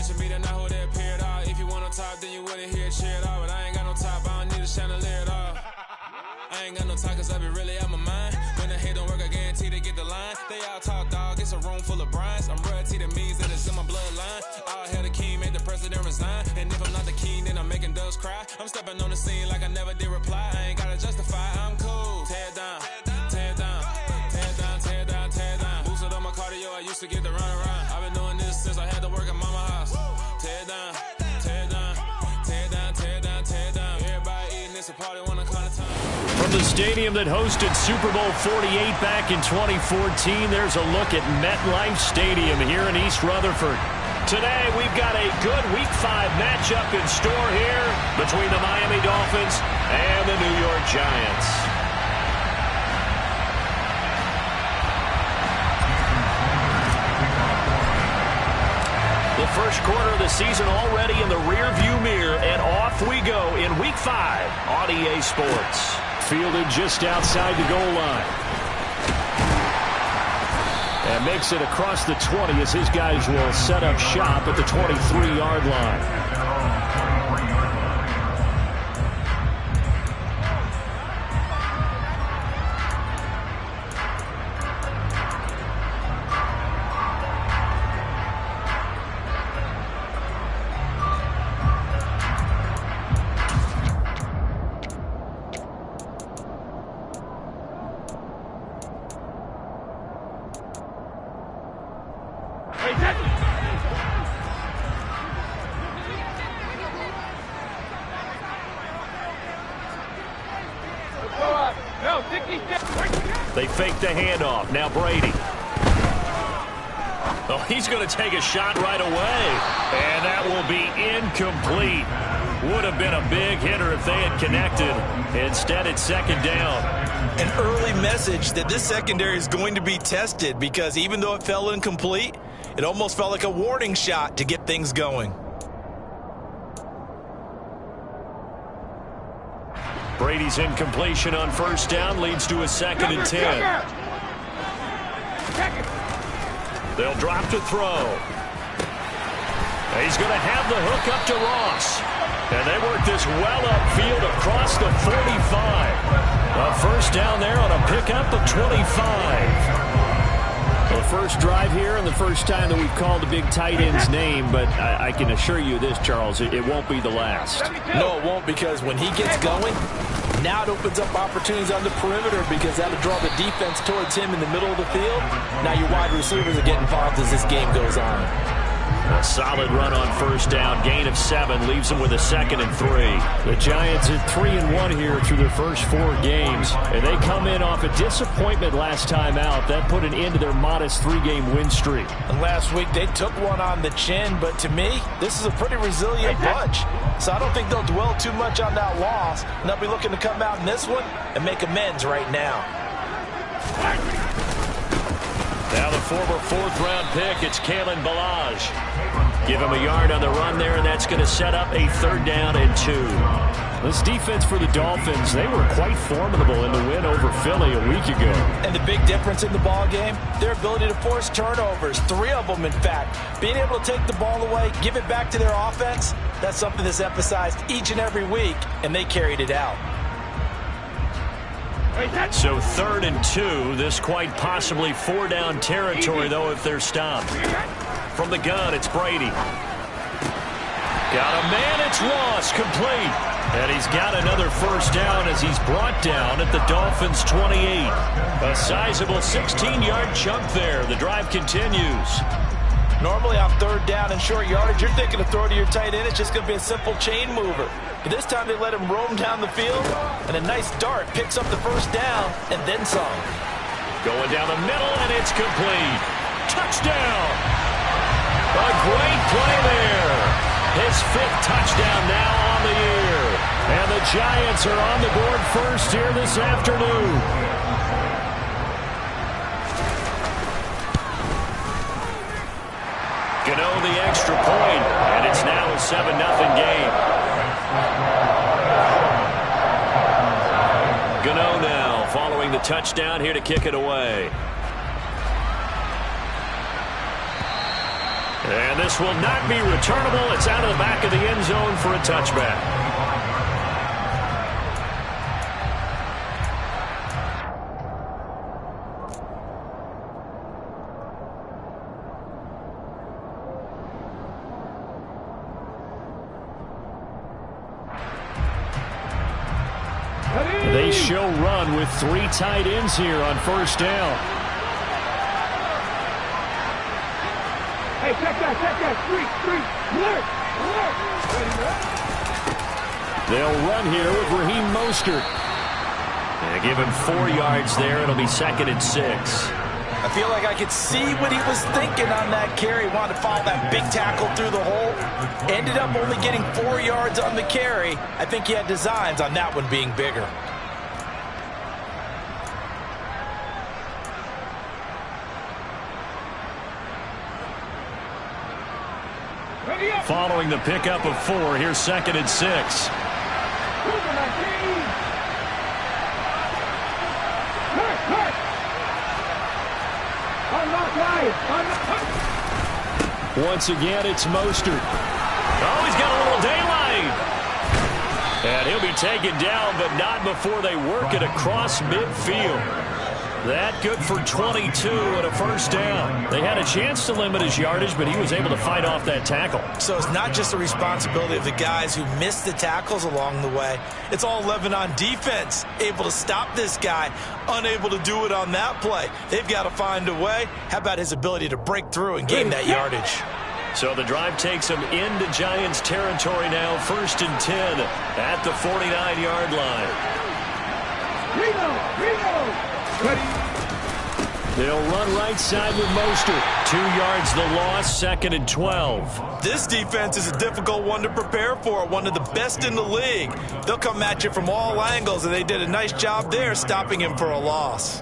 watching me, then I hold that period off. If you want on top, then you wouldn't hear it cheer it off. But I ain't got no top, I don't need a chandelier at all. I ain't got no talk, cause I be really out my mind. When the hate don't work, I guarantee they get the line. They all talk, dog, it's a room full of brinds. I'm royalty, that means that it's in my bloodline. All hail the king, make the president resign. And if I'm not the king, then I'm making doves cry. I'm stepping on the scene like I never did reply. I ain't gotta justify, I'm cool. Tear it down, tear it down, tear it down, tear it down, tear it down. Boosted on my cardio, I used to get the run around. I've been doing this since I had to work at mama house. Tear it down, tear it down, tear it down, tear it down, tear it down. Everybody eating this a party when I count of time. From the stadium that hosted Super Bowl 48 back in 2014, there's a look at MetLife Stadium here in East Rutherford. Today, we've got a good Week 5 matchup in store here between the Miami Dolphins and the New York Giants. The first quarter of the season already in the rearview mirror, and off we go in Week 5 on EA Sports. Fielded just outside the goal line. And makes it across the 20 as his guys will set up shop at the 23-yard line. They fake the handoff. Now Brady. Oh, he's going to take a shot right away. And that will be incomplete. Would have been a big hitter if they had connected. Instead, it's second down. An early message that this secondary is going to be tested, because even though it fell incomplete, it almost felt like a warning shot to get things going. Brady's incompletion on first down leads to a 2nd and 10. They'll drop to throw. He's going to have the hook up to Ross. And they work this well upfield across the 45. A first down there on a pickup of 25. Well, the first drive here and the first time that we've called the big tight end's name, but I can assure you this, Charles, it won't be the last. No, it won't, because when he gets going, now it opens up opportunities on the perimeter, because that'll draw the defense towards him in the middle of the field. Now your wide receivers are getting involved as this game goes on. A solid run on first down. Gain of 7 leaves them with a 2nd and 3. The Giants at 3-1 here through their first 4 games. And they come in off a disappointment last time out. That put an end to their modest 3-game win streak. And last week they took one on the chin, but to me, this is a pretty resilient bunch. So I don't think they'll dwell too much on that loss. And they'll be looking to come out in this one and make amends right now. Now the former 4th-round pick, it's Kalen Ballage. Give him a yard on the run there, and that's going to set up a 3rd down and 2. This defense for the Dolphins, they were quite formidable in the win over Philly a week ago. And the big difference in the ball game, their ability to force turnovers, 3 of them in fact. Being able to take the ball away, give it back to their offense, that's something that's emphasized each and every week, and they carried it out. So 3rd and 2, this quite possibly 4-down territory, though, if they're stopped. From the gun, it's Brady. Got a man, it's Ross, complete. And he's got another first down as he's brought down at the Dolphins' 28. A sizable 16-yard chunk there. The drive continues. Normally on 3rd down and short yardage, you're thinking to throw to your tight end. It's just going to be a simple chain mover. But this time they let him roam down the field, and a nice dart picks up the first down and then some. Going down the middle, and it's complete. Touchdown! A great play there. His 5th touchdown now on the year. And the Giants are on the board first here this afternoon. Gano the extra point, and it's now a 7-0 game. Gano now following the touchdown here to kick it away. And this will not be returnable. It's out of the back of the end zone for a touchback. They show run with 3 tight ends here on first down. Hey, check that, street, alert. They'll run here with Raheem Mostert. And give him 4 yards there. It'll be 2nd and 6. I feel like I could see what he was thinking on that carry. Wanted to follow that big tackle through the hole. Ended up only getting 4 yards on the carry. I think he had designs on that one being bigger. Following the pickup of 4, here's 2nd and 6. Once again, it's Mostert. Oh, he's got a little daylight. And he'll be taken down, but not before they work it across midfield. That good for 22 and a first down. They had a chance to limit his yardage, but he was able to fight off that tackle. So it's not just the responsibility of the guys who missed the tackles along the way. It's all 11 on defense, able to stop this guy, unable to do it on that play. They've got to find a way. How about his ability to break through and gain that yardage? So the drive takes them into Giants territory now, 1st and 10 at the 49-yard line. Reno! They'll run right side with Mostert. 2 yards the loss, 2nd and 12. This defense is a difficult one to prepare for, one of the best in the league. They'll come at you from all angles, and they did a nice job there stopping him for a loss.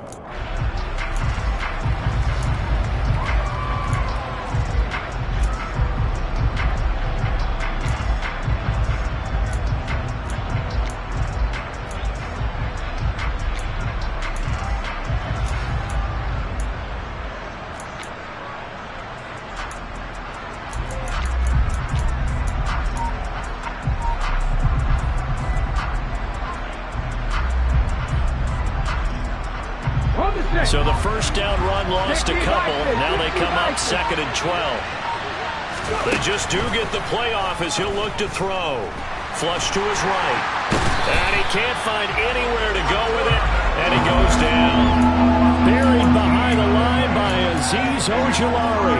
So the first down run lost a couple. Now they come up 2nd and 12. They just do get the playoff as he'll look to throw. Flush to his right. And he can't find anywhere to go with it. And he goes down. Buried behind the line by Azeez Ojulari.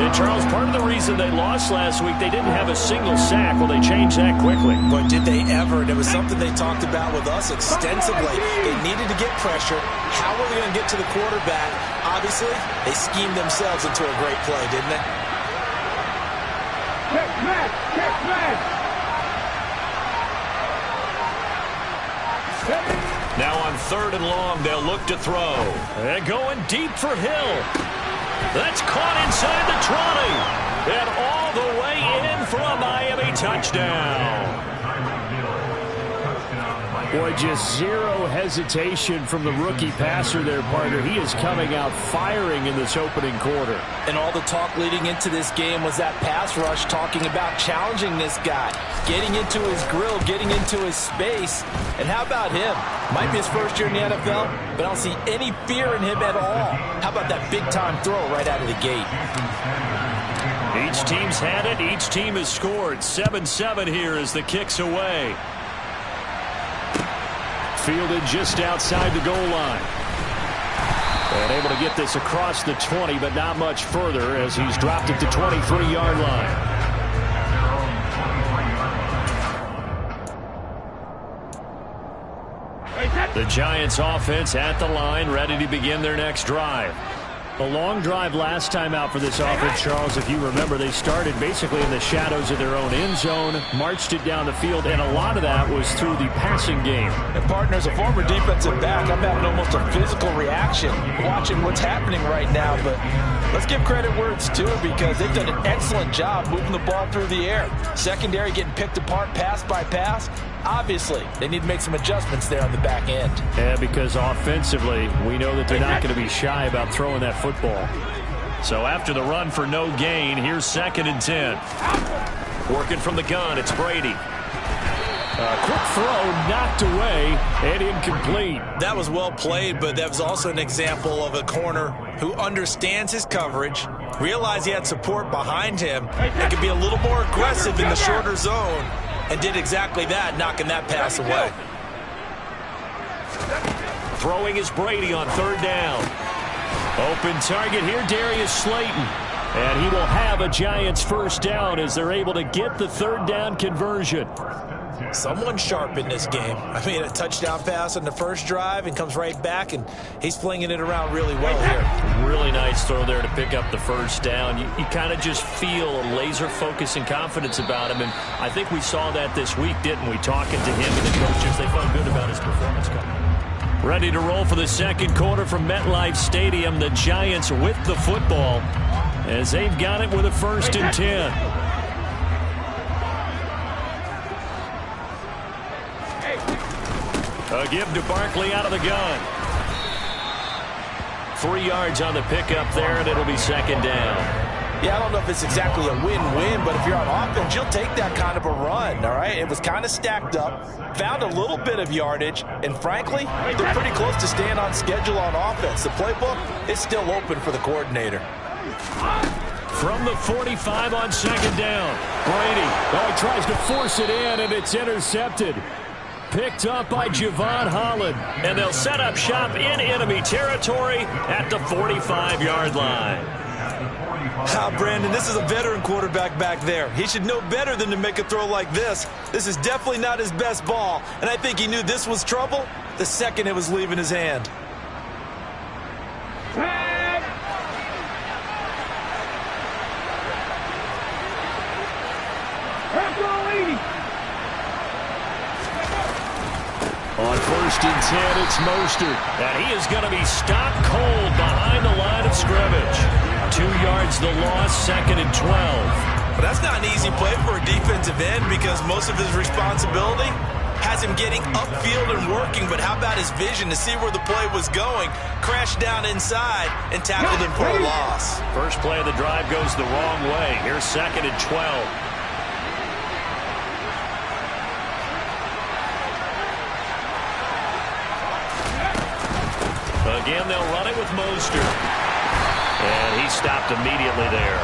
And Charles, part of the reason they lost last week, they didn't have a single sack. Well, they changed that quickly. But did they ever? And it was something they talked about with us extensively. They needed to get pressure. How were they going to get to the quarterback? Obviously, they schemed themselves into a great play, didn't they? Check smash! Now on 3rd and long, they'll look to throw. And going deep for Hill. That's caught inside the 20. And all the way in for a Miami touchdown. Boy, just zero hesitation from the rookie passer there, partner. He is coming out firing in this opening quarter. And all the talk leading into this game was that pass rush, talking about challenging this guy, getting into his grill, getting into his space. And how about him? Might be his first year in the NFL, but I don't see any fear in him at all. How about that big-time throw right out of the gate? Each team's had it. Each team has scored. 7-7 here as the kick's away. Fielded just outside the goal line. And able to get this across the 20, but not much further as he's dropped it to 23-yard line. The Giants offense at the line, ready to begin their next drive. A long drive last time out for this offense, Charles. If you remember, they started basically in the shadows of their own end zone, marched it down the field, and a lot of that was through the passing game. And partner, as a former defensive back, I'm having almost a physical reaction watching what's happening right now. But let's give credit where it's due, because they've done an excellent job moving the ball through the air. Secondary getting picked apart pass by pass. Obviously, they need to make some adjustments there on the back end. Yeah, because offensively, we know that they're not going to be shy about throwing that football. So after the run for no gain, here's 2nd and 10. Working from the gun, it's Brady. Quick throw, knocked away, and incomplete. That was well played, but that was also an example of a corner who understands his coverage, realized he had support behind him, and could be a little more aggressive in the shorter zone, and did exactly that, knocking that pass away. Throwing is Brady on 3rd down. Open target here, Darius Slayton. And he will have a Giants 1st down as they're able to get the 3rd down conversion. Someone sharp in this game. I mean, a touchdown pass on the first drive and comes right back, and he's flinging it around really well here. Really nice throw there to pick up the 1st down. You kind of just feel a laser focus and confidence about him, and I think we saw that this week, didn't we? Talking to him and the coaches, they felt good about his performance coming. Ready to roll for the 2nd quarter from MetLife Stadium. The Giants with the football as they've got it with a 1st and 10. A give to Barkley out of the gun. 3 yards on the pickup there, and it'll be 2nd down. Yeah, I don't know if it's exactly a win-win, but if you're on offense, you'll take that kind of a run, all right? It was kind of stacked up, found a little bit of yardage, and frankly, they're pretty close to staying on schedule on offense. The playbook is still open for the coordinator. From the 45 on 2nd down, Brady. Oh, he tries to force it in, and it's intercepted. Picked up by Javon Holland. And they'll set up shop in enemy territory at the 45-yard line. Brandon, this is a veteran quarterback back there. He should know better than to make a throw like this. This is definitely not his best ball, and I think he knew this was trouble the second it was leaving his hand. On 1st and 10, it's Mostert. And he is going to be stopped cold behind the line of scrimmage. 2 yards the loss, 2nd and 12. But that's not an easy play for a defensive end because most of his responsibility has him getting upfield and working. But how about his vision to see where the play was going, crashed down inside, and tackled him for a loss. First play of the drive goes the wrong way. Here's 2nd and 12. Again, they'll run it with Mostert. And he stopped immediately there.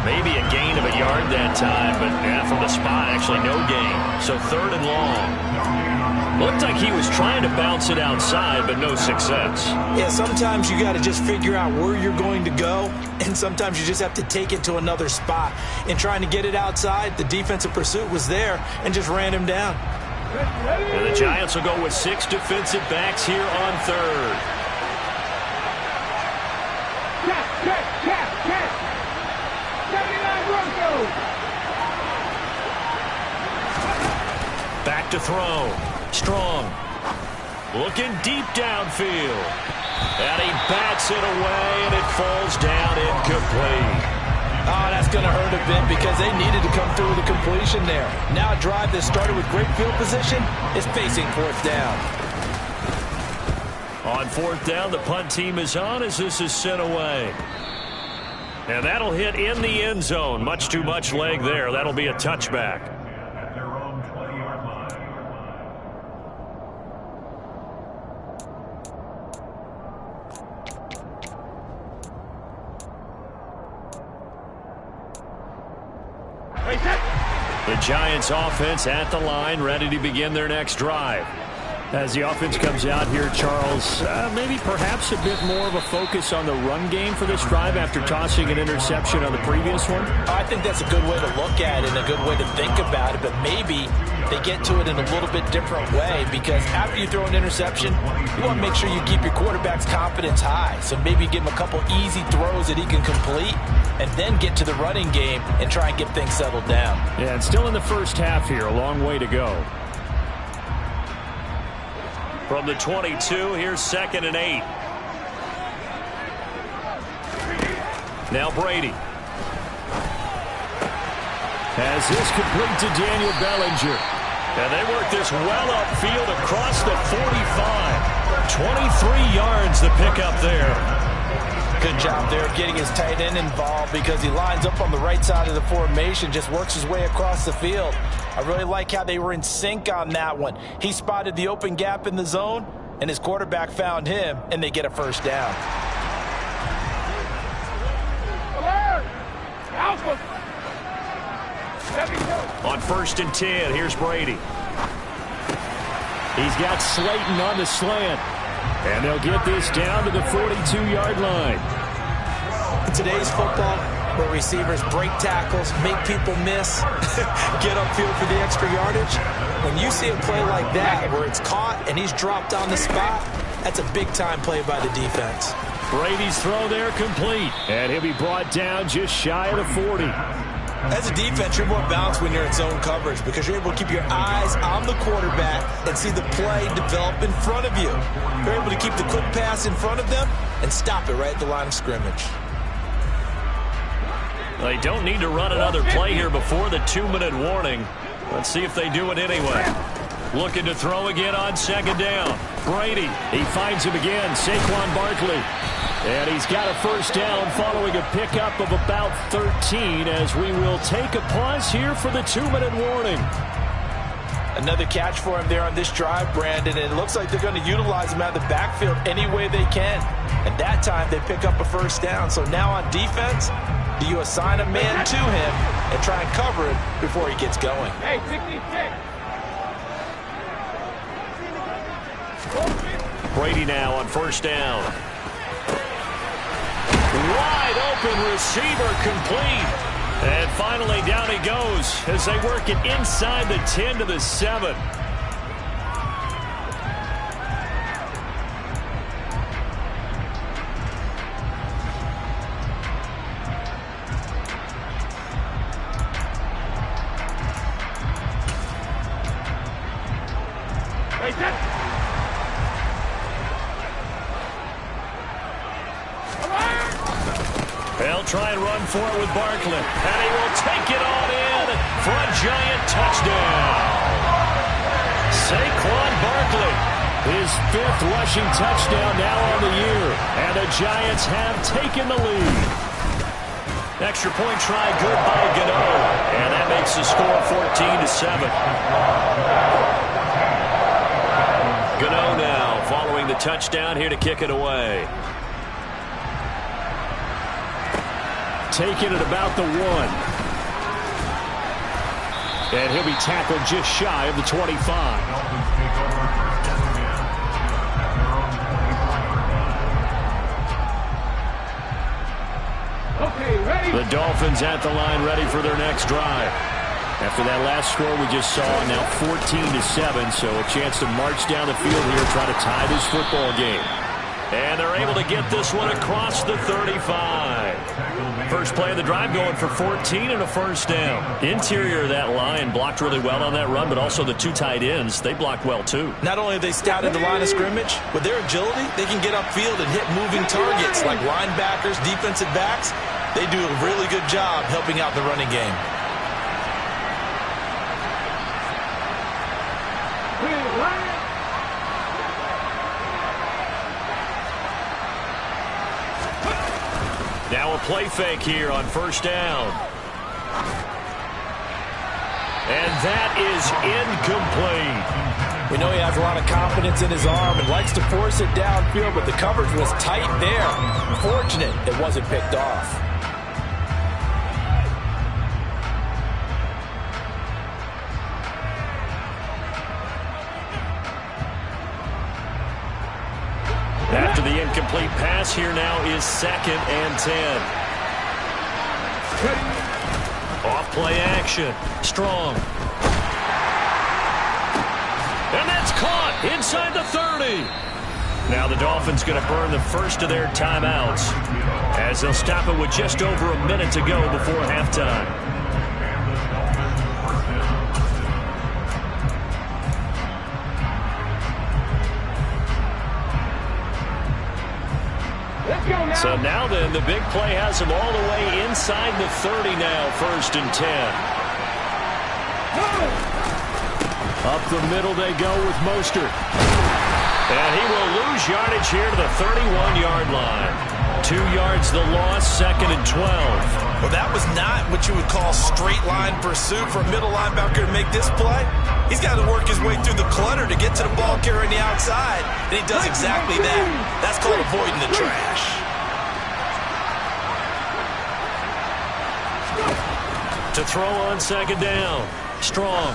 Maybe a gain of a yard that time, but from the spot, actually no gain. So 3rd and long. Looked like he was trying to bounce it outside, but no success. Yeah, sometimes you got to just figure out where you're going to go, and sometimes you just have to take it to another spot. In trying to get it outside, the defensive pursuit was there and just ran him down. And the Giants will go with 6 defensive backs here on 3rd. Back to throw. Strong. Looking deep downfield. And he bats it away, and it falls down incomplete. Oh, that's going to hurt a bit because they needed to come through with a completion there. Now a drive that started with great field position is facing 4th down. On 4th down, the punt team is on as this is sent away. And that'll hit in the end zone. Much too much leg there. That'll be a touchback. The Giants offense at the line, ready to begin their next drive. As the offense comes out here, Charles, maybe perhaps a bit more of a focus on the run game for this drive after tossing an interception on the previous one? I think that's a good way to look at it and a good way to think about it, but maybe they get to it in a little bit different way because after you throw an interception, you want to make sure you keep your quarterback's confidence high. So maybe give him a couple easy throws that he can complete and then get to the running game and try and get things settled down. Yeah, and still in the first half here, a long way to go. From the 22, here's 2nd and 8. Now Brady. Has this complete to Daniel Bellinger. And they work this well upfield across the 45. 23 yards the pickup there. Good job there of getting his tight end involved because he lines up on the right side of the formation, just works his way across the field. I really like how they were in sync on that one. He spotted the open gap in the zone, and his quarterback found him, and they get a first down. On 1st and 10, here's Brady. He's got Slayton on the slant. And they'll get this down to the 42-yard line. In today's football, where receivers break tackles, make people miss, get upfield for the extra yardage, when you see a play like that where it's caught and he's dropped on the spot, that's a big-time play by the defense. Brady's throw there complete. And he'll be brought down just shy of the 40. As a defense, you're more balanced when you're in zone coverage because you're able to keep your eyes on the quarterback and see the play develop in front of you. You're able to keep the quick pass in front of them and stop it right at the line of scrimmage. They don't need to run another play here before the 2-minute warning. Let's see if they do it anyway. Looking to throw again on 2nd down. Brady, he finds him again, Saquon Barkley. And he's got a first down following a pickup of about 13 as we will take a pause here for the 2-minute warning. Another catch for him there on this drive, Brandon, and it looks like they're going to utilize him out of the backfield any way they can. And that time they pick up a first down. So now on defense, do you assign a man to him and try and cover it before he gets going? Hey, 66. Brady now on 1st down. Wide open receiver complete. And finally down he goes as they work it inside the 10 to the 7. Hey, set. They'll try and run for it with Barkley. And he will take it on in for a giant touchdown. Saquon Barkley, his 5th rushing touchdown now on the year. And the Giants have taken the lead. Extra point try good by Gano. And that makes the score 14-7. Gano now following the touchdown here to kick it away. Taken at about the 1. And he'll be tackled just shy of the 25. Okay, ready? The Dolphins at the line ready for their next drive. After that last score we just saw, now 14-7, so a chance to march down the field here, try to tie this football game. And they're able to get this one across the 35. First play of the drive going for 14 and a first down. Interior of that line blocked really well on that run, but also the 2 tight ends, they blocked well too. Not only have they scouted the line of scrimmage, with their agility, they can get upfield and hit moving targets like linebackers, defensive backs. They do a really good job helping out the running game. Now a play fake here on 1st down. And that is incomplete. We know he has a lot of confidence in his arm and likes to force it downfield, but the coverage was tight there. Fortunate it wasn't picked off. After the incomplete pass, here now is 2nd and 10. Off play action. Strong. And that's caught inside the 30. Now the Dolphins going to burn the first of their timeouts as they'll stop it with just over a minute to go before halftime. So now then, the big play has them all the way inside the 30 now, 1st and 10. Up the middle they go with Mostert. And he will lose yardage here to the 31-yard line. 2 yards the loss, 2nd and 12. Well, that was not what you would call straight line pursuit for a middle linebacker to make this play. He's got to work his way through the clutter to get to the ball carrier on the outside, and he does exactly that. That's called avoiding the trash. To throw on 2nd down. Strong.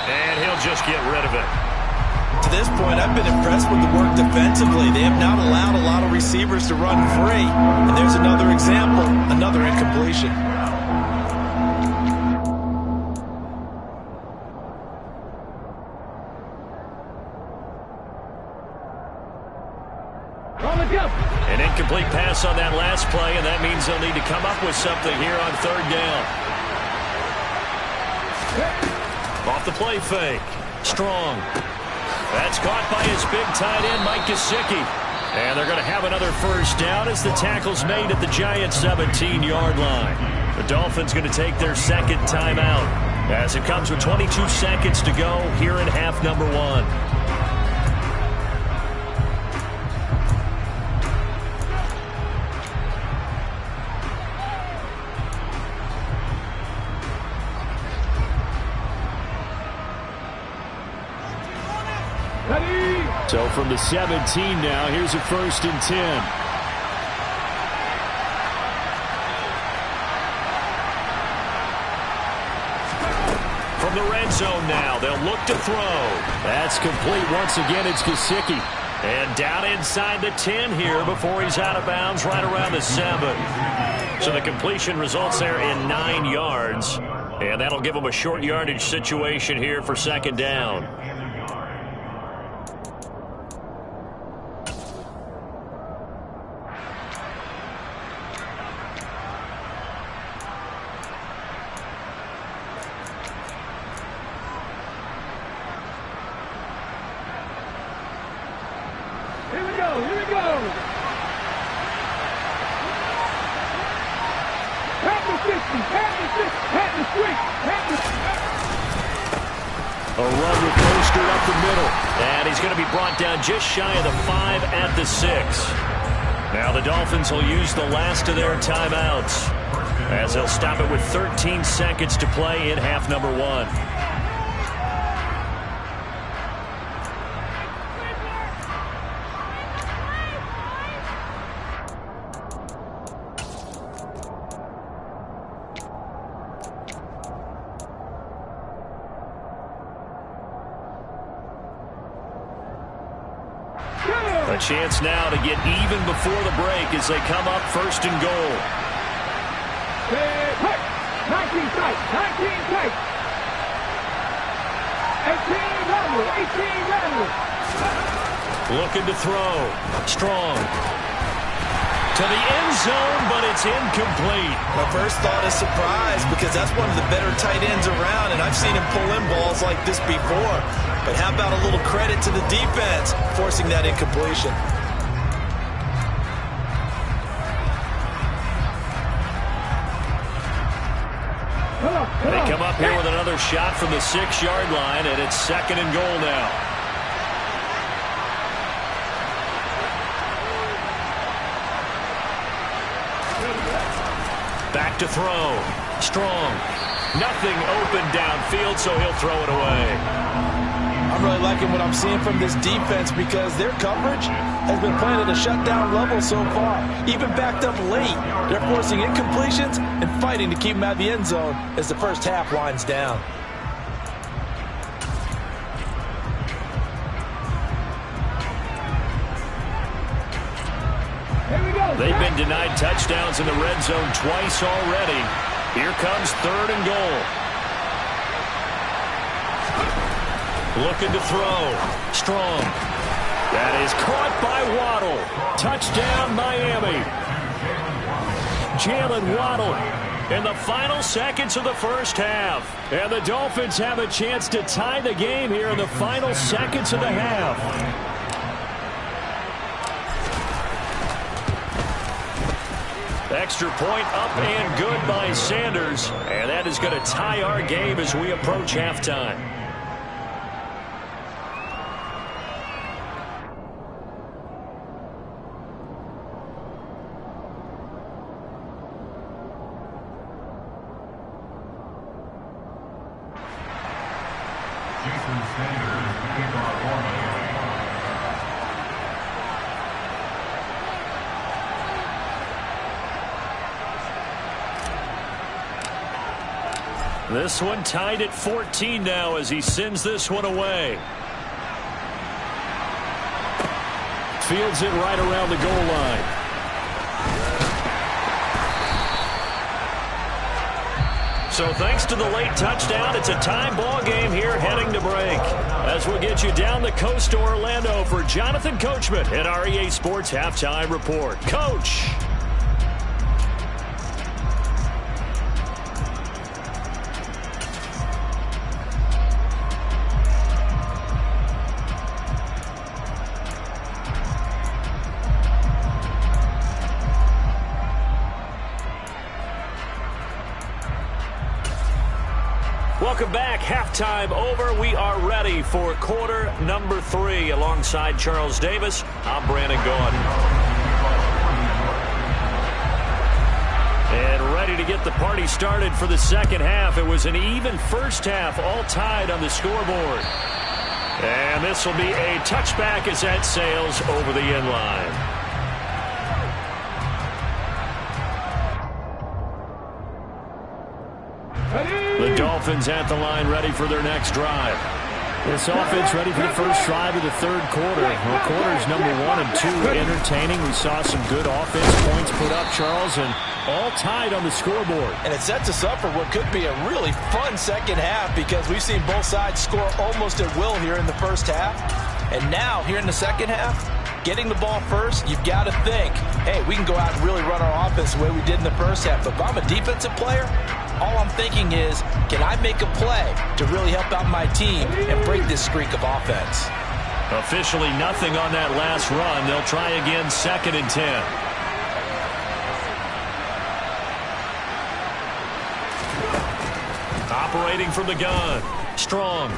And he'll just get rid of it. To this point, I've been impressed with the work defensively. They have not allowed a lot of receivers to run free. And there's another example, another incompletion. An incomplete pass on that last play, and that means they'll need to come up with something here on 3rd down. Off the play fake. Strong. That's caught by his big tight end, Mike Gesicki. And they're going to have another 1st down as the tackle's made at the Giants' 17-yard line. The Dolphins going to take their 2nd timeout as it comes with 22 seconds to go here in half number 1. So from the 17 now, here's a 1st and 10. From the red zone now, they'll look to throw. That's complete once again. It's Gesicki. And down inside the 10 here before he's out of bounds right around the 7. So the completion results there in 9 yards. And that'll give them a short yardage situation here for 2nd down. A run with Mostert up the middle. And he's going to be brought down just shy of the 5 at the 6. Now the Dolphins will use the last of their timeouts as they'll stop it with 13 seconds to play in half number 1. A chance now to get even before the break as they come up 1st and goal. 19 tight, 19 tight. 18 level, 18 level. Looking to throw. Strong. To the end zone, but it's incomplete. My first thought is surprise because that's one of the better tight ends around, and I've seen him pull in balls like this before. But how about a little credit to the defense forcing that incompletion? They come up here with another shot from the 6-yard line, and it's 2nd and goal now. Back to throw. Strong. Nothing open downfield, so he'll throw it away. I'm really liking what I'm seeing from this defense because their coverage has been playing at a shutdown level so far. Even backed up late, they're forcing incompletions and fighting to keep them out of the end zone as the first half winds down. They've been denied touchdowns in the red zone twice already. Here comes 3rd and goal. Looking to throw. Strong. That is caught by Waddle. Touchdown, Miami. Jalen Waddle in the final seconds of the first half. And the Dolphins have a chance to tie the game here in the final seconds of the half. Extra point up and good by Sanders. And that is going to tie our game as we approach halftime. This one tied at 14 now as he sends this one away. Fields it right around the goal line. So thanks to the late touchdown, it's a time ball game here heading to break. As we'll get you down the coast to Orlando for Jonathan Coachman at our EA Sports Halftime Report. Coach. Welcome back. Halftime over. We are ready for quarter number 3. Alongside Charles Davis, I'm Brandon Gaudin. And ready to get the party started for the second half. It was an even first half, all tied on the scoreboard. And this will be a touchback as that sails over the end line. The Dolphins at the line, ready for their next drive. This offense ready for the first drive of the third quarter. Well, quarters number 1 and 2 entertaining. We saw some good offense points put up, Charles, and all tied on the scoreboard. And it sets us up for what could be a really fun second half because we've seen both sides score almost at will here in the first half. And now, here in the second half, getting the ball first, you've got to think, hey, we can go out and really run our offense the way we did in the first half. But if I'm a defensive player, all I'm thinking is, can I make a play to really help out my team and break this streak of offense? Officially nothing on that last run. They'll try again, 2nd and 10. Operating from the gun. Strong.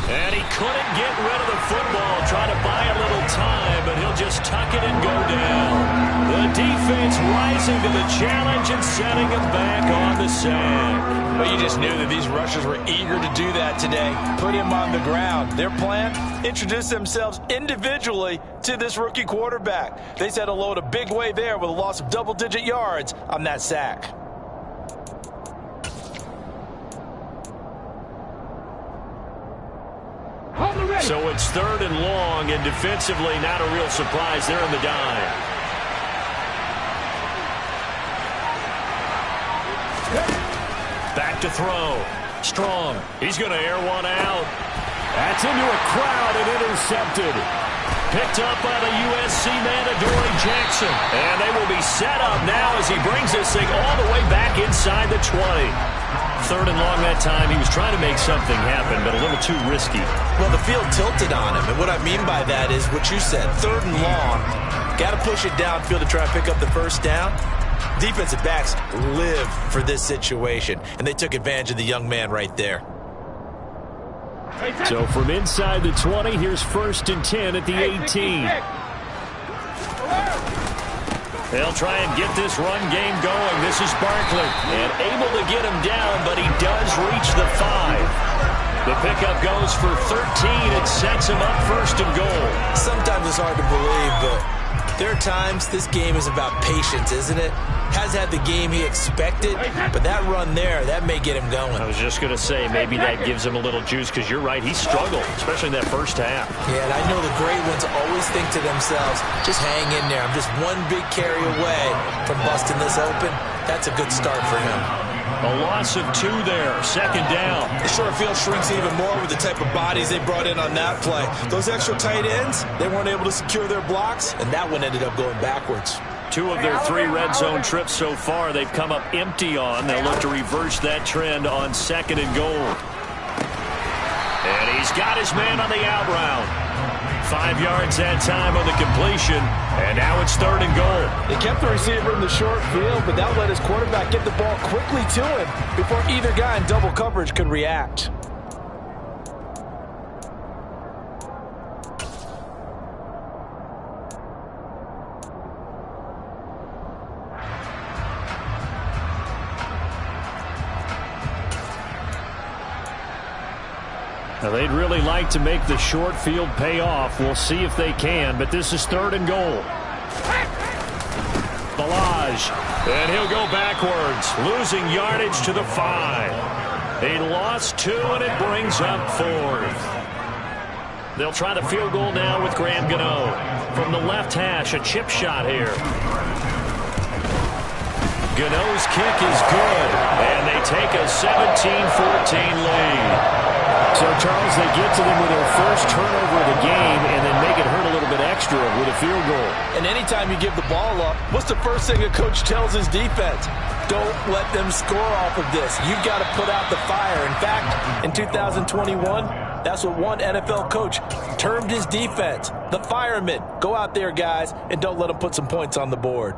And he couldn't get rid of the football. Try to buy a little time, but he'll just tuck it and go down. The defense rising to the challenge and setting him back on the sack. But you just knew that these rushers were eager to do that today. Put him on the ground. Their plan? Introduce themselves individually to this rookie quarterback. They said hello to Big Way there with a loss of double-digit yards on that sack. So it's 3rd and long, and defensively not a real surprise there in the dime. Back to throw. Strong. He's going to air one out. That's into a crowd and intercepted. Picked up by the USC man, Adoree Jackson. And they will be set up now as he brings this thing all the way back inside the 20. 3rd and long that time. He was trying to make something happen, but a little too risky. Well, the field tilted on him, and what I mean by that is what you said, 3rd and long. Got to push it downfield to try and pick up the first down. Defensive backs live for this situation, and they took advantage of the young man right there. So from inside the 20, here's 1st and 10 at the 18. They'll try and get this run game going. This is Barkley, and able to get him down, but he does reach the 5. The pickup goes for 13. It sets him up 1st and goal. Sometimes it's hard to believe, but there are times this game is about patience, isn't it? Has had the game he expected, but that run there, that may get him going. I was just going to say, maybe that gives him a little juice, because you're right, he struggled, especially in that first half. Yeah, and I know the great ones always think to themselves, just hang in there. I'm just one big carry away from busting this open. That's a good start for him. A loss of 2 there, 2nd down. The short field shrinks even more with the type of bodies they brought in on that play. Those extra tight ends, they weren't able to secure their blocks, and that one ended up going backwards. 2 of their 3 red zone trips so far, they've come up empty on. They'll look to reverse that trend on 2nd and goal. And he's got his man on the out route. 5 yards that time on the completion, and now it's 3rd and goal. They kept the receiver in the short field, but that let his quarterback get the ball quickly to him before either guy in double coverage could react. Now they'd really like to make the short field pay off. We'll see if they can, but this is 3rd and goal. Balaj, and he'll go backwards, losing yardage to the 5. He lost 2, and it brings up 4th. They'll try the field goal now with Graham Gano. From the left hash, a chip shot here. Gano's kick is good, and they take a 17-14 lead. So, Charles, they get to them with their first turnover of the game and then make it hurt a little bit extra with a field goal. And anytime you give the ball up, what's the first thing a coach tells his defense? Don't let them score off of this. You've got to put out the fire. In fact, in 2021, that's what one NFL coach termed his defense, the firemen. Go out there, guys, and don't let them put some points on the board.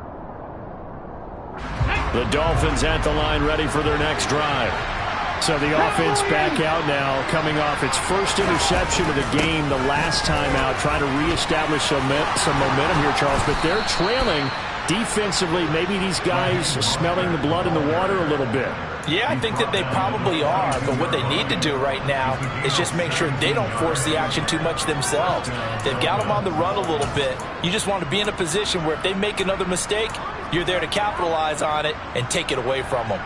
The Dolphins at the line ready for their next drive. So the offense back out now, coming off its first interception of the game the last time out, trying to reestablish some momentum here, Charles. But they're trailing defensively. Maybe these guys smelling the blood in the water a little bit. Yeah, I think that they probably are. But what they need to do right now is just make sure they don't force the action too much themselves. They've got them on the run a little bit. You just want to be in a position where if they make another mistake, you're there to capitalize on it and take it away from them.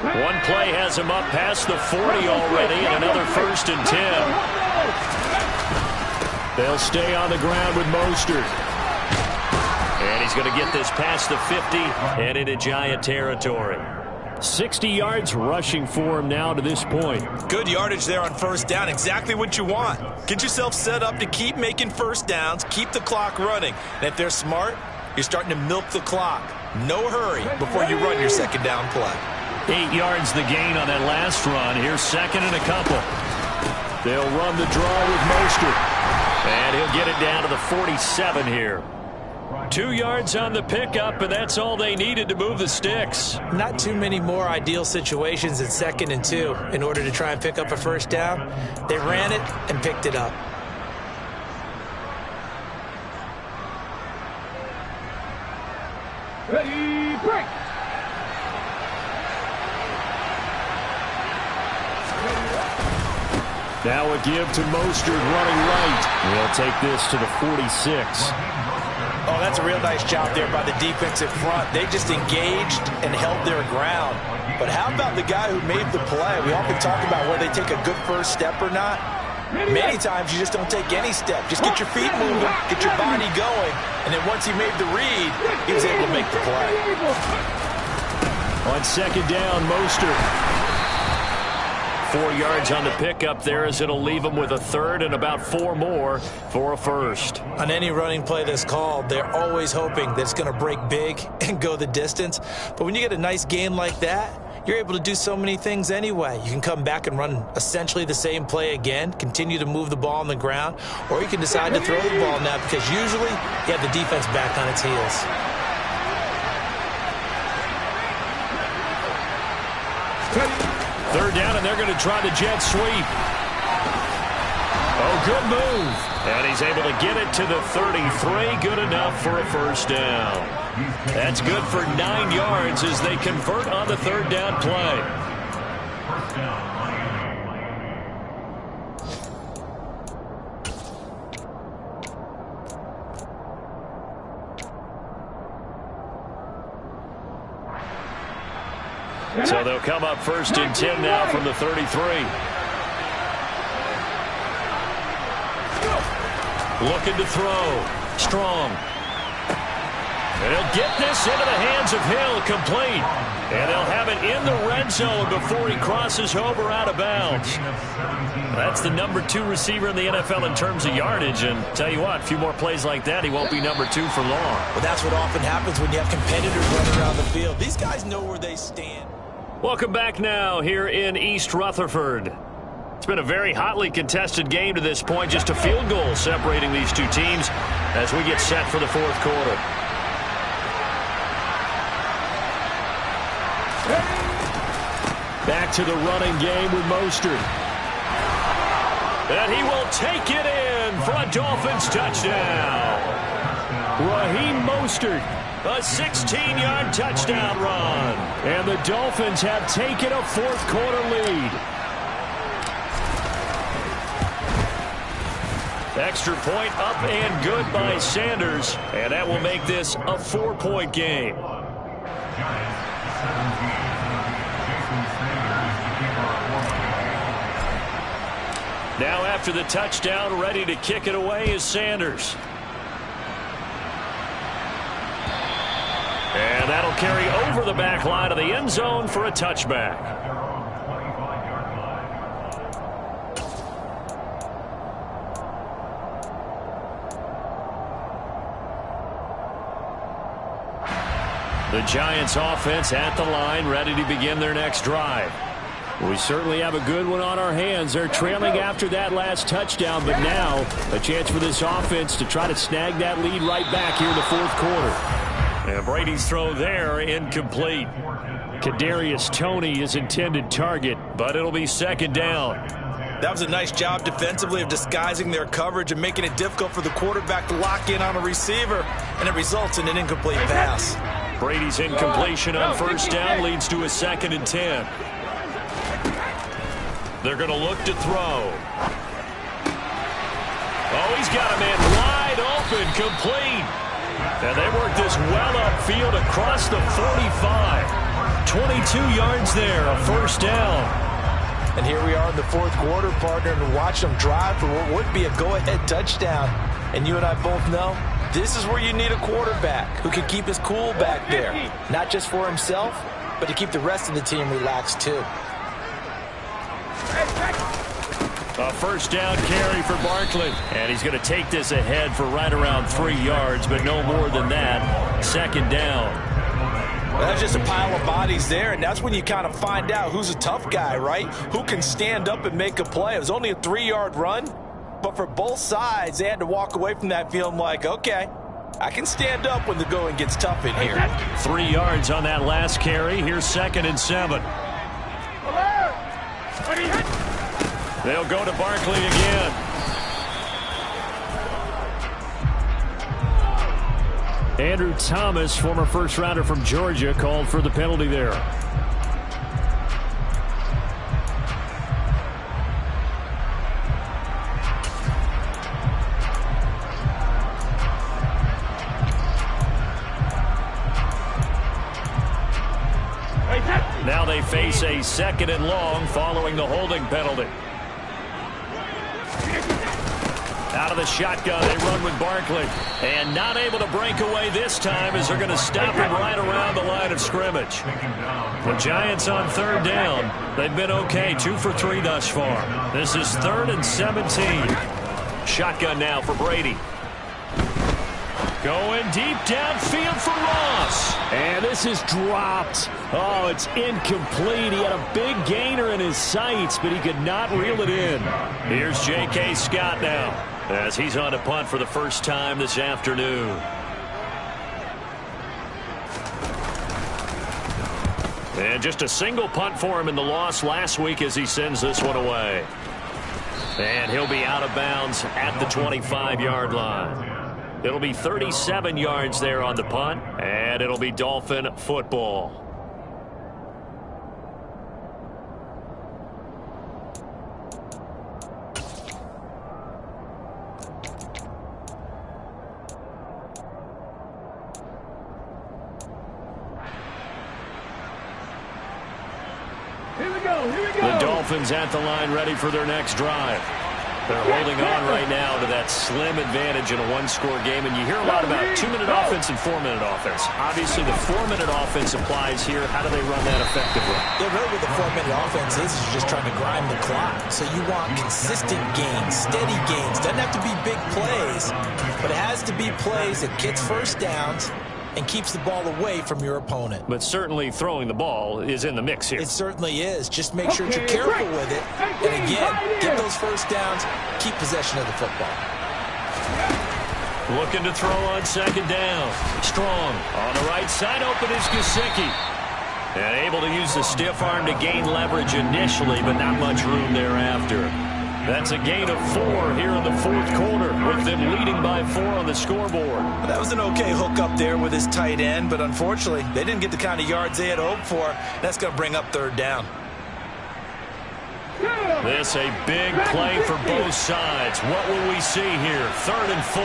One play has him up past the 40 already, and another 1st and 10. They'll stay on the ground with Mostert. And he's going to get this past the 50 and into Giant territory. 60 yards rushing for him now to this point. Good yardage there on first down. Exactly what you want. Get yourself set up to keep making first downs, keep the clock running. And if they're smart, you're starting to milk the clock. No hurry before you run your second down play. 8 yards the gain on that last run. Here's 2nd and a couple. They'll run the draw with Mostert. And he'll get it down to the 47 here. 2 yards on the pickup, and that's all they needed to move the sticks. Not too many more ideal situations in 2nd and 2 in order to try and pick up a first down. They ran it and picked it up. Ready, break. Now a give to Mostert running right. He'll take this to the 46. Oh, that's a real nice job there by the defensive front. They just engaged and held their ground. But how about the guy who made the play? We often talk about whether they take a good first step or not. Many times you just don't take any step. Just get your feet moving, get your body going, and then once he made the read, he was able to make the play. On second down, Mostert. 4 yards on the pickup there as it'll leave them with a 3rd and about 4 more for a first. On any running play that's called, they're always hoping that it's going to break big and go the distance. But when you get a nice gain like that, you're able to do so many things anyway. You can come back and run essentially the same play again, continue to move the ball on the ground, or you can decide to throw the ball now because usually you have the defense back on its heels. Third down, and they're going to try the jet sweep. Oh, good move. And he's able to get it to the 33. Good enough for a first down. That's good for 9 yards as they convert on the third down play. So they'll come up 1st and 10 now from the 33. Looking to throw. Strong. And he'll get this into the hands of Hill, complete. And they'll have it in the red zone before he crosses over out of bounds. That's the number 2 receiver in the NFL in terms of yardage. And tell you what, a few more plays like that, he won't be number 2 for long. Well, that's what often happens when you have competitors running around the field. These guys know where they stand. Welcome back now here in East Rutherford. It's been a very hotly contested game to this point. Just a field goal separating these two teams as we get set for the fourth quarter. Back to the running game with Mostert. And he will take it in for a Dolphins touchdown. Raheem Mostert. A 16-yard touchdown run. And the Dolphins have taken a fourth quarter lead. Extra point up and good by Sanders. And that will make this a 4-point game. Now after the touchdown, ready to kick it away is Sanders. And that'll carry over the back line of the end zone for a touchback. The Giants offense at the line, ready to begin their next drive. We certainly have a good one on our hands. They're trailing after that last touchdown, but now a chance for this offense to try to snag that lead right back here in the fourth quarter. And Brady's throw there, incomplete. Kadarius Toney, his intended target, but it'll be second down. That was a nice job defensively of disguising their coverage and making it difficult for the quarterback to lock in on a receiver, and it results in an incomplete pass. Brady's incompletion on first down leads to a 2nd and 10. They're going to look to throw. Oh, he's got a man wide open, complete. And they work this well upfield across the 45. 22 yards there, a first down. And here we are in the fourth quarter, partner, and watch them drive for what would be a go-ahead touchdown. And you and I both know this is where you need a quarterback who can keep his cool back there. Not just for himself, but to keep the rest of the team relaxed too. A first down carry for Barkley. And he's going to take this ahead for right around 3 yards, but no more than that. Second down. Well, that's just a pile of bodies there, and that's when you kind of find out who's a tough guy, right? Who can stand up and make a play. It was only a 3-yard run, but for both sides, they had to walk away from that feeling like, okay, I can stand up when the going gets tough in here. 3 yards on that last carry. Here's 2nd and 7. They'll go to Barkley again. Andrew Thomas, former first-rounder from Georgia, called for the penalty there. Now they face a 2nd and long following the holding penalty. Out of the shotgun, they run with Barkley. And not able to break away this time as they're going to stop him right around the line of scrimmage. The Giants on 3rd down. They've been okay, 2 for 3 thus far. This is 3rd and 17. Shotgun now for Brady. Going deep downfield for Ross. And this is dropped. Oh, it's incomplete. He had a big gainer in his sights, but he could not reel it in. Here's J.K. Scott now, as he's on to punt for the first time this afternoon. And just a single punt for him in the loss last week as he sends this one away. And he'll be out of bounds at the 25-yard line. It'll be 37 yards there on the punt, and it'll be Dolphin football. The Dolphins at the line ready for their next drive. They're holding on right now to that slim advantage in a one-score game, and you hear a lot about 2-minute offense and 4-minute offense. Obviously, the 4-minute offense applies here. How do they run that effectively? Yeah, really what the 4-minute offense is you're just trying to grind the clock. So you want consistent gains, steady gains. Doesn't have to be big plays, but it has to be plays that gets first downs and keeps the ball away from your opponent. But certainly throwing the ball is in the mix here. It certainly is. Just make sure you're careful with it. And again, get those first downs, keep possession of the football. Looking to throw on 2nd down. Strong on the right side, open is Gesicki. And able to use the stiff arm to gain leverage initially, but not much room thereafter. That's a gain of 4 here in the fourth quarter, with them leading by 4 on the scoreboard. Well, that was an okay hook up there with his tight end, but unfortunately, they didn't get the kind of yards they had hoped for. That's going to bring up 3rd down. This a big play for both sides. What will we see here? 3rd and 4.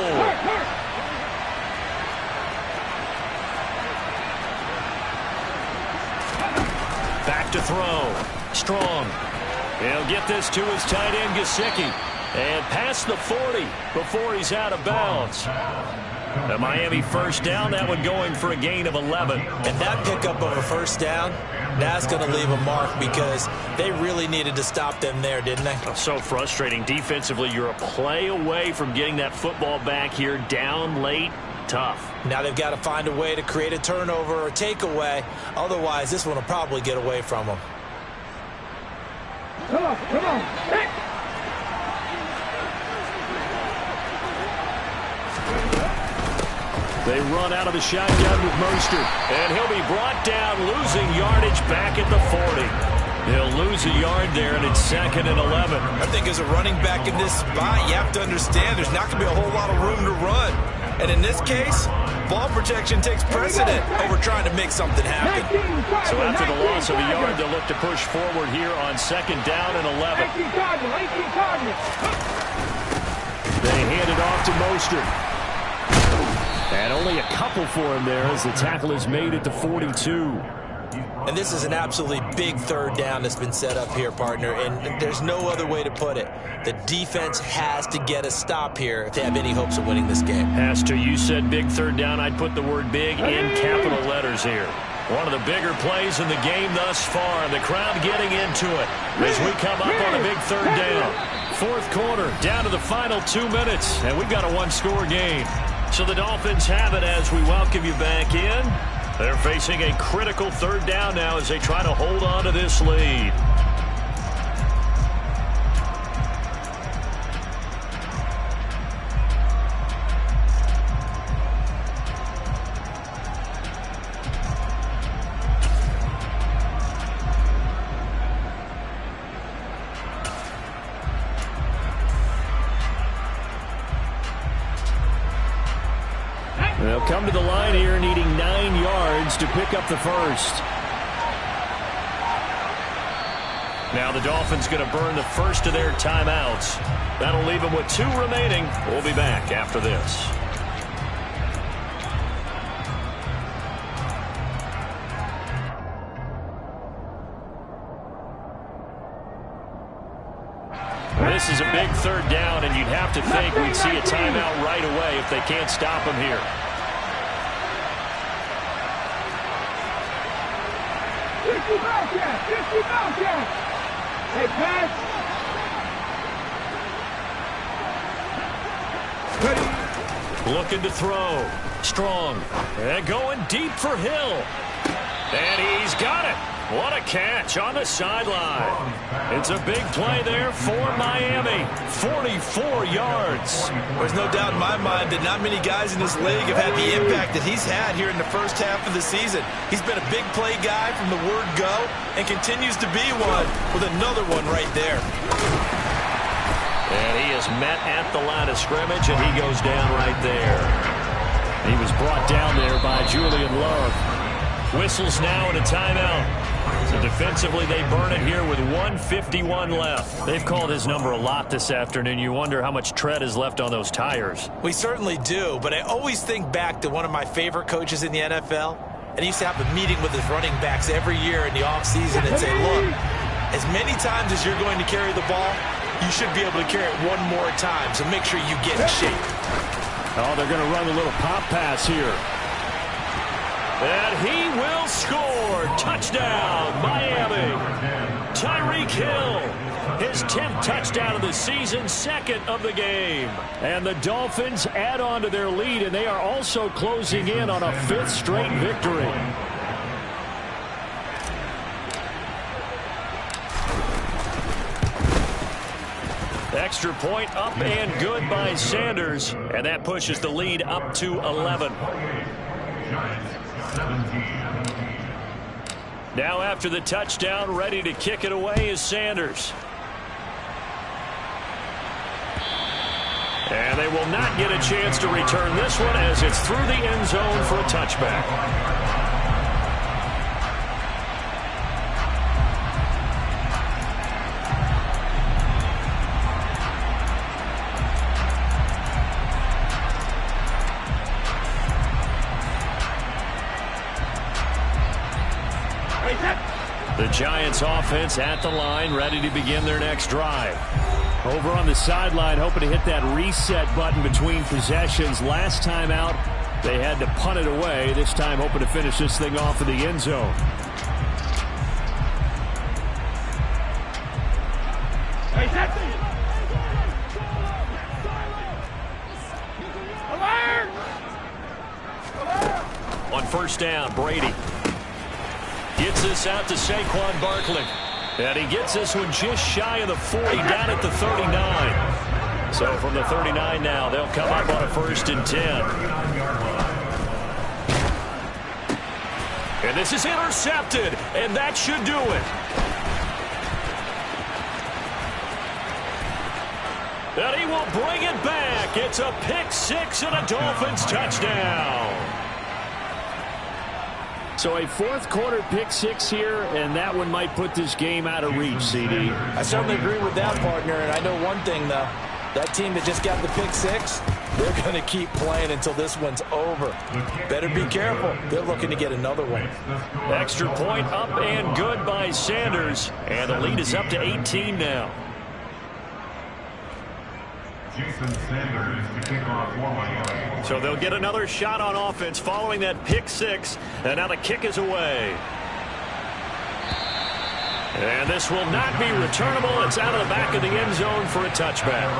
Back to throw. Strong. He'll get this to his tight end, Gesicki. And past the 40 before he's out of bounds. The Miami first down, that one going for a gain of 11. And that pickup of a first down, that's going to leave a mark because they really needed to stop them there, didn't they? So frustrating. Defensively, you're a play away from getting that football back here down late. Tough. Now they've got to find a way to create a turnover or takeaway. Otherwise, this one will probably get away from them. Come on, come on. Hey. They run out of the shotgun with Mostert. And he'll be brought down, losing yardage back at the 40. He'll lose a yard there, and it's 2nd and 11. I think as a running back in this spot, you have to understand there's not going to be a whole lot of room to run. And in this case, ball protection takes precedent over trying to make something happen. So after the loss of a yard, they'll look to push forward here on 2nd down and 11. 18 targets. They hand it off to Mostert. And only a couple for him there as the tackle is made at the 42. And this is an absolutely big third down that's been set up here, partner, and there's no other way to put it. The defense has to get a stop here if they have any hopes of winning this game. Has to. You said big third down. I'd put the word big in capital letters here. One of the bigger plays in the game thus far. The crowd getting into it as we come up on a big third down. Fourth quarter, down to the final 2 minutes, and we've got a one-score game. So the Dolphins have it as we welcome you back in. They're facing a critical third down now as they try to hold on to this lead. They'll come to the line here needing 9 yards to pick up the first. Now the Dolphins going to burn the first of their timeouts. That'll leave them with 2 remaining. We'll be back after this. This is a big third down, and you'd have to think we'd see a timeout right away if they can't stop him here. Hey, pass. Looking to throw. Strong. And going deep for Hill. And he's got it. What a catch on the sideline. It's a big play there for Miami. 44 yards. There's no doubt in my mind that not many guys in this league have had the impact that he's had here in the first half of the season. He's been a big play guy from the word go and continues to be one with another one right there. And he is met at the line of scrimmage, and he goes down right there. He was brought down there by Julian Love. Whistles now in a timeout. So defensively, they burn it here with 1:51 left. They've called his number a lot this afternoon. You wonder how much tread is left on those tires. We certainly do, but I always think back to one of my favorite coaches in the NFL, and he used to have a meeting with his running backs every year in the offseason and say, look, as many times as you're going to carry the ball, you should be able to carry it one more time, so make sure you get in shape. Oh, they're going to run a little pop pass here. And he will score. Touchdown, Miami. Tyreek Hill, his 10th touchdown of the season, 2nd of the game. And the Dolphins add on to their lead, and they are also closing in on a 5th straight victory. Extra point up and good by Sanders, and that pushes the lead up to 11. Now after the touchdown, ready to kick it away is Sanders. And they will not get a chance to return this one as it's through the end zone for a touchback. The Giants offense at the line, ready to begin their next drive. Over on the sideline, hoping to hit that reset button between possessions. Last time out, they had to punt it away. This time, hoping to finish this thing off in the end zone. On first down, Brady gets this out to Saquon Barkley. And he gets this one just shy of the 40, down at the 39. So from the 39 now, they'll come up on a 1st and 10. And this is intercepted, and that should do it. And he will bring it back. It's a pick six and a Dolphins touchdown. So a fourth quarter pick six here, and that one might put this game out of reach, CD. I certainly agree with that, partner, and I know one thing, though. That team that just got the pick six, they're going to keep playing until this one's over. Better be careful. They're looking to get another one. Extra point up and good by Sanders, and the lead is up to 18 now. So they'll get another shot on offense following that pick six, and now the kick is away. And this will not be returnable. It's out of the back of the end zone for a touchback.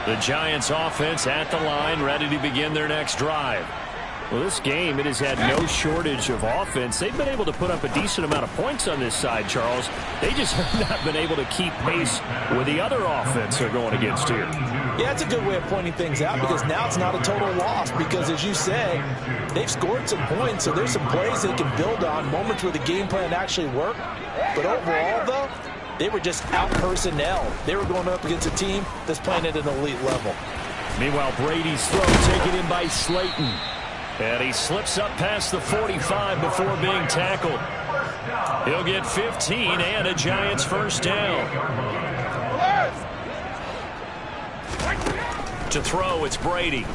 The Giants offense at the line, ready to begin their next drive. Well, this game, it has had no shortage of offense. They've been able to put up a decent amount of points on this side, Charles. They just have not been able to keep pace with the other offense they're going against here. Yeah, it's a good way of pointing things out because now it's not a total loss because, as you say, they've scored some points, so there's some plays they can build on, moments where the game plan actually worked. But overall, though, they were just out-personnel. They were going up against a team that's playing at an elite level. Meanwhile, Brady's throw taken in by Slayton. And he slips up past the 45 before being tackled. He'll get 15 and a Giants first down. To throw, it's Brady.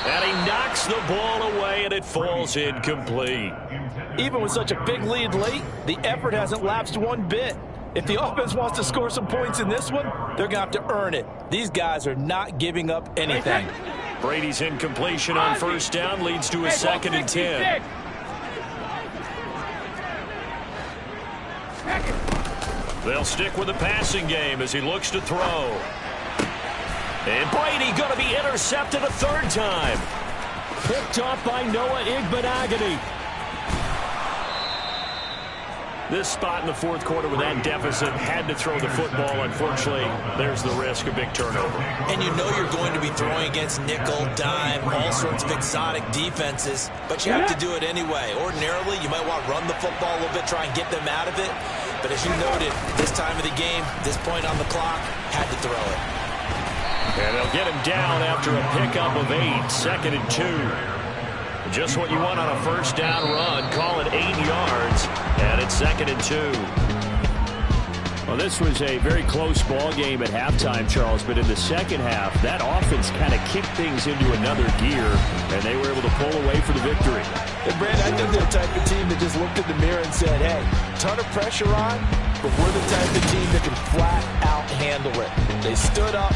And he knocks the ball away, and it falls incomplete. Even with such a big lead late, the effort hasn't lapsed one bit. If the offense wants to score some points in this one, they're going to have to earn it. These guys are not giving up anything. Brady's incompletion on first down leads to a 2nd and 10. They'll stick with the passing game as he looks to throw. And Brady going to be intercepted a 3rd time. Picked off by Noah Igbenogany. This spot in the 4th quarter with that deficit, had to throw the football. Unfortunately, there's the risk of big turnover. And you know you're going to be throwing against nickel, dime, all sorts of exotic defenses, but you have to do it anyway. Ordinarily, you might want to run the football a little bit, try and get them out of it. But as you noted, this time of the game, this point on the clock, had to throw it. And they'll get him down after a pickup of 8, 2nd and 2. Just what you want on a first down run. Call it 8 yards, and it's 2nd and 2. Well, this was a very close ball game at halftime, Charles, but in the second half, that offense kind of kicked things into another gear, and they were able to pull away for the victory. And, Brad, I think they're the type of team that just looked in the mirror and said, hey, ton of pressure on, but we're the type of team that can flat out handle it. They stood up,